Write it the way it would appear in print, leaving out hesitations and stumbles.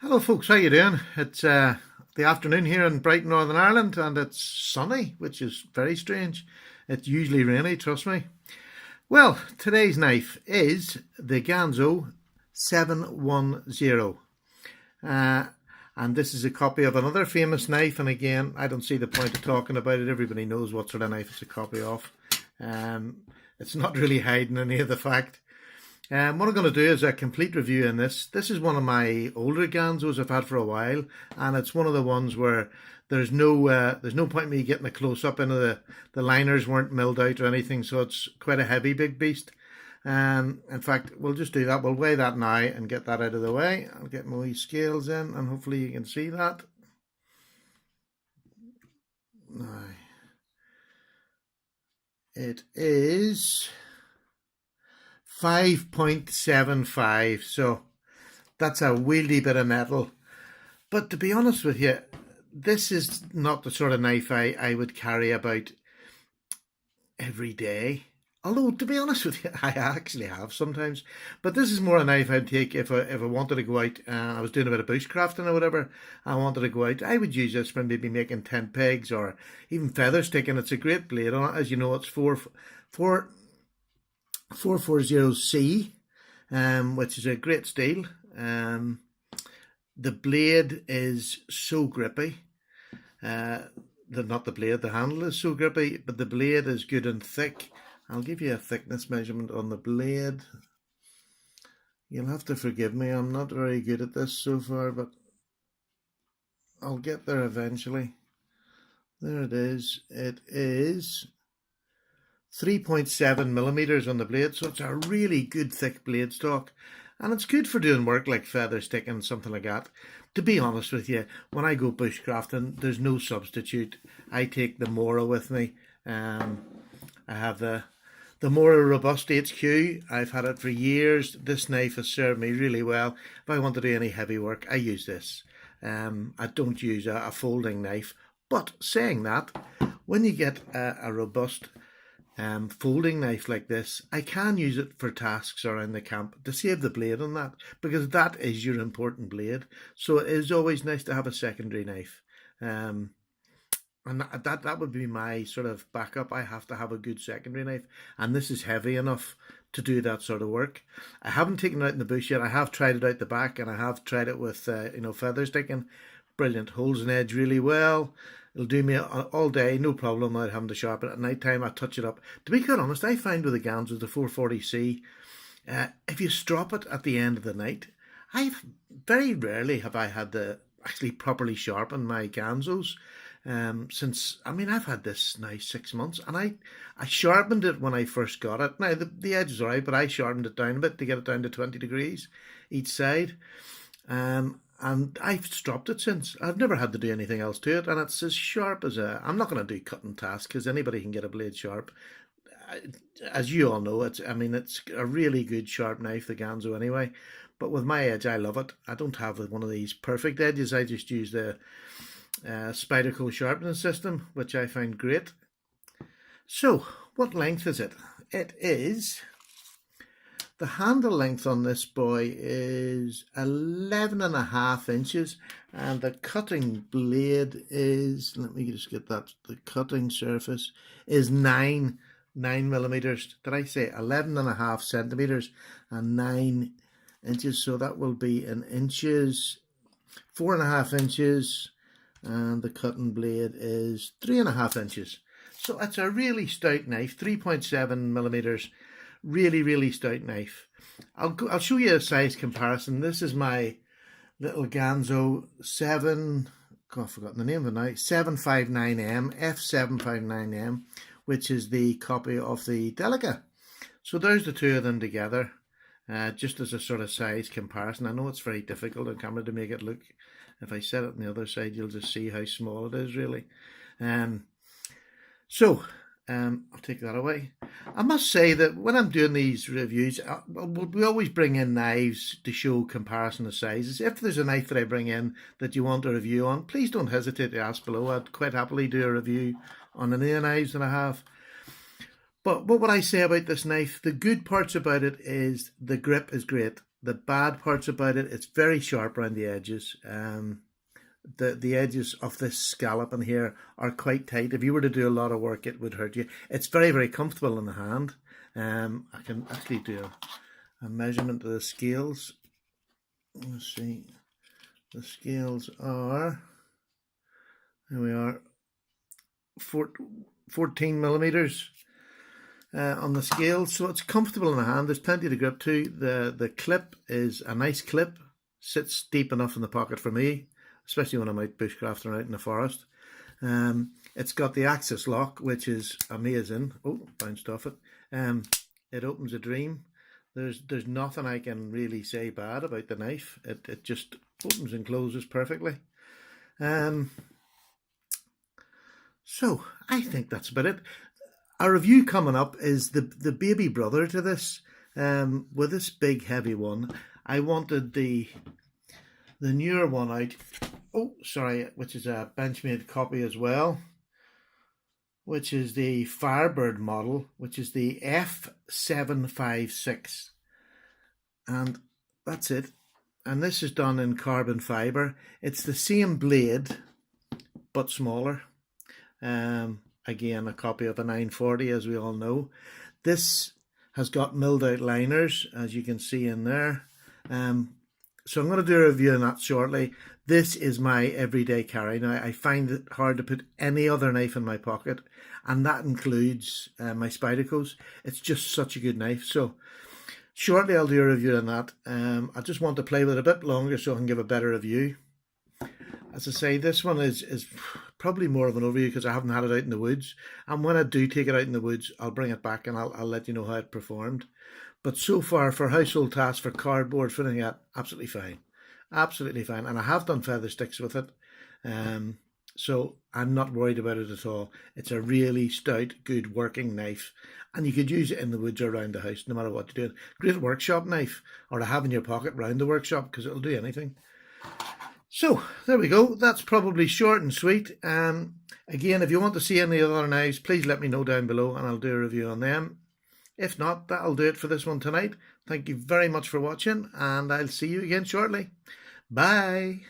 Hello folks, how you doing? It's the afternoon here in Brighton, Northern Ireland, and it's sunny, which is very strange. It's usually rainy, trust me. Well, today's knife is the Ganzo 710. Uh, and this is a copy of another famous knife, and again, I don't see the point of talking about it. Everybody knows what sort of knife it's a copy of. It's not really hiding any of the fact. What I'm going to do is a complete review in this. This is one of my older Ganzos I've had for a while, and it's one of the ones where there's no point in me getting a close up into the liners weren't milled out or anything, so it's quite a heavy big beast. In fact, we'll just do that. We'll weigh that now and get that out of the way. I'll get my wee scales in, and hopefully you can see that. Now, it is 5.75, so that's a wieldy bit of metal. But to be honest with you, this is not the sort of knife I would carry about every day. Although, to be honest with you, I actually have sometimes. But this is more a knife I'd take if I wanted to go out and I was doing a bit of bushcrafting or whatever. I wanted to go out. I would use this for maybe making tent pegs or even feather sticking. It's a great blade on it. As you know, it's 440C, which is a great steel. The blade is so grippy. Not the blade, the handle is so grippy, but the blade is good and thick. I'll give you a thickness measurement on the blade. You'll have to forgive me, I'm not very good at this so far, but I'll get there eventually. There it is. It is 3.7 millimeters on the blade, so it's a really good thick blade stock, and it's good for doing work like feather sticking, something like that. To be honest with you, when I go bushcrafting, there's no substitute. I take the Mora with me. I have the Mora Robust HQ. I've had it for years. This knife has served me really well. If I want to do any heavy work, I use this. I don't use a folding knife. But saying that, when you get a robust folding knife like this, I can use it for tasks around the camp to save the blade on that, because that is your important blade. So it is always nice to have a secondary knife. And that would be my sort of backup. I have to have a good secondary knife, and this is heavy enough to do that sort of work. I haven't taken it out in the bush yet. I have tried it out the back, and I have tried it with feather sticking. Brilliant, holds an edge really well. It'll do me all day, no problem without having to sharpen it. At night time, I touch it up. To be quite honest, I find with the Ganzo, the 440C, if you strop it at the end of the night, very rarely have I had to actually properly sharpen my Ganzos. Since I've had this now 6 months, and I sharpened it when I first got it. Now the edge is alright, but I sharpened it down a bit to get it down to 20 degrees each side. And I've stropped it since. I've never had to do anything else to it, and it's as sharp as a. I'm not going to do cutting tasks because anybody can get a blade sharp. As you all know, it's a really good sharp knife, the Ganzo anyway. But with my edge, I love it. I don't have one of these perfect edges. I just use the Spyderco sharpening system, which I find great. So, what length is it? It is. The handle length on this boy is 11.5 inches, and the cutting blade is, let me just get that, the cutting surface is 9 millimeters. Did I say 11.5 centimeters and 9 inches? So that will be in inches, 4.5 inches, and the cutting blade is 3.5 inches. So it's a really stout knife, 3.7 millimeters. Really stout knife. I'll show you a size comparison. This is my little Ganzo 7. I've forgotten the name of it now. 759M, F759M, which is the copy of the Delica. So there's the two of them together, just as a sort of size comparison. I know it's very difficult on camera to make it look. If I set it on the other side, you'll just see how small it is, really. I'll take that away. I must say that when I'm doing these reviews, we always bring in knives to show comparison of sizes. If there's a knife that I bring in that you want a review on, please don't hesitate to ask below. I'd quite happily do a review on any of the knives that I have. But what would I say about this knife? The good parts about it is the grip is great. The bad parts about it, it's very sharp around the edges. The edges of this scallop in here are quite tight. If you were to do a lot of work, it would hurt you. It's very, very comfortable in the hand. I can actually do a measurement of the scales. Let's see. The scales are, there we are, 14 millimeters on the scale, so it's comfortable in the hand. There's plenty to grip to. The clip is a nice clip, sits deep enough in the pocket for me, especially when I'm out bushcrafting out in the forest. It's got the axis lock, which is amazing. Oh, bounced off it. It opens a dream. There's nothing I can really say bad about the knife. It just opens and closes perfectly. So I think that's about it. Our review coming up is the baby brother to this. With this big heavy one, I wanted the newer one out. Oh, sorry, which is a Benchmade copy as well, which is the Firebird model, which is the F756. And that's it. And this is done in carbon fibre. It's the same blade, but smaller. Again, a copy of a 940, as we all know. This has got milled out liners, as you can see in there. So I'm going to do a review on that shortly. This is my everyday carry. Now, I find it hard to put any other knife in my pocket, and that includes my Spydercos. It's just such a good knife. So shortly I'll do a review on that. I just want to play with it a bit longer so I can give a better review. As I say, this one is probably more of an overview because I haven't had it out in the woods. And when I do take it out in the woods, I'll bring it back and I'll let you know how it performed. But so far, for household tasks, for cardboard, for anything like that, absolutely fine. Absolutely fine. And I have done feather sticks with it. So I'm not worried about it at all. It's a really stout, good working knife. And you could use it in the woods or around the house, no matter what you're doing. Great workshop knife, or to have in your pocket around the workshop, because it'll do anything. So there we go. That's probably short and sweet. Again, if you want to see any other knives, please let me know down below and I'll do a review on them. If not, that'll do it for this one tonight. Thank you very much for watching, and I'll see you again shortly. Bye.